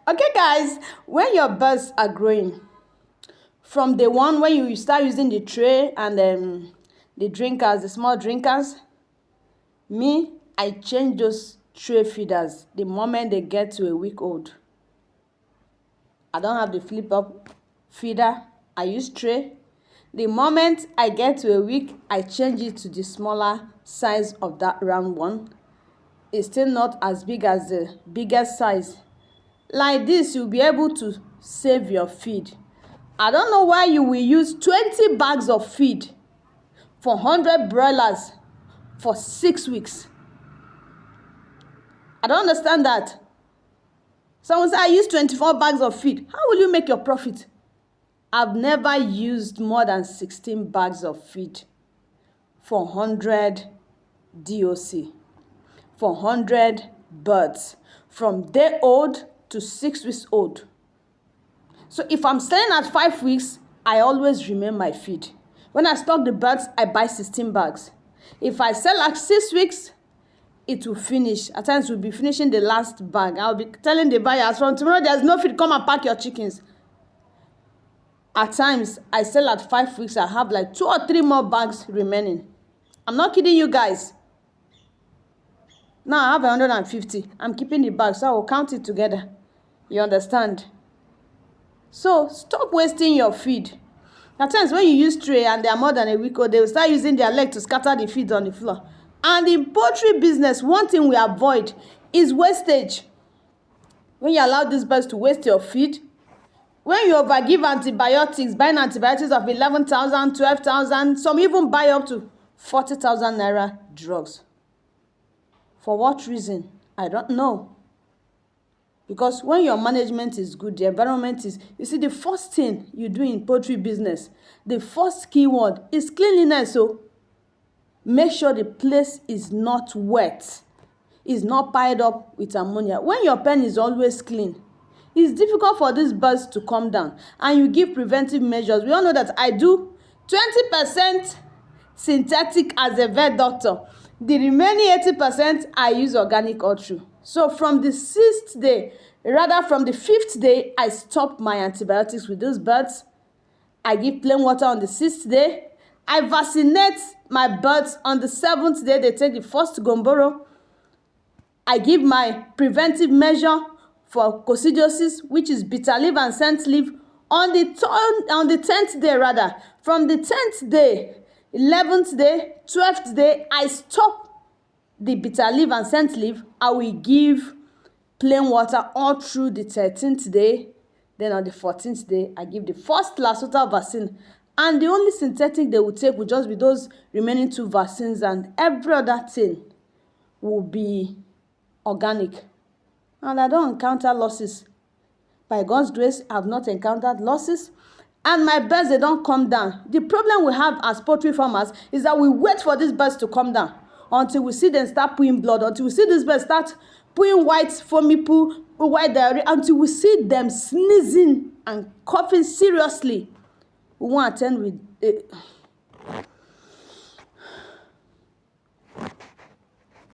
Okay, guys, when your birds are growing, from the one when you start using the tray and the drinkers, the small drinkers, I change those tray feeders the moment they get to a week old. I don't have the flip up feeder. I use tray. The moment I get to a week, I change it to the smaller size of that round one. It's still not as big as the biggest size. Like this, you'll be able to save your feed. I don't know why you will use 20 bags of feed for 100 broilers for 6 weeks. I don't understand that. Someone said, I use 24 bags of feed. How will you make your profit? I've never used more than 16 bags of feed for 100 DOC, for 100 birds, from day old to 6 weeks old. So if I'm selling at 5 weeks, I always remain my feed. When I stock the birds, I buy 16 bags. If I sell at 6 weeks, it will finish. At times, we'll be finishing the last bag. I'll be telling the buyers, from tomorrow, there's no feed. Come and pack your chickens. At times, I sell at 5 weeks. I have like 2 or 3 more bags remaining. I'm not kidding you guys. Now I have 150. I'm keeping the bag, so I will count it together. You understand? So stop wasting your feed. At times when you use tray and they are more than a week old, they will start using their leg to scatter the feed on the floor. And in poultry business, one thing we avoid is wastage. When you allow these birds to waste your feed, when you overgive antibiotics, buying antibiotics of 11,000, 12,000, some even buy up to 40,000 naira drugs. For what reason? I don't know. Because when your management is good, the environment is, you see, the first thing you do in poultry business, the first keyword is cleanliness. So make sure the place is not wet, is not piled up with ammonia. When your pen is always clean, it's difficult for these birds to come down. And you give preventive measures. We all know that I do 20% synthetic as a vet doctor. The remaining 80%, I use organic all through. So from the 6th day, rather from the 5th day, I stop my antibiotics with those birds. I give plain water on the 6th day. I vaccinate my birds on the 7th day. They take the first gomboro. I give my preventive measure for coccidiosis, which is bitter leaf and scent leaf, on the 10th day rather. From the 10th day, 11th day, 12th day, I stop the bitter leaf and scent leaf. I will give plain water all through the 13th day. Then on the 14th day, I give the first Lasota vaccine. And the only synthetic they will take will just be those remaining 2 vaccines, and every other thing will be organic. And I don't encounter losses. By God's grace, I have not encountered losses. And my birds, they don't come down. The problem we have as poultry farmers is that we wait for these birds to come down until we see them start pooing blood, until we see these birds start pooing white foamy poo, white diarrhea, until we see them sneezing and coughing seriously. We won't attend with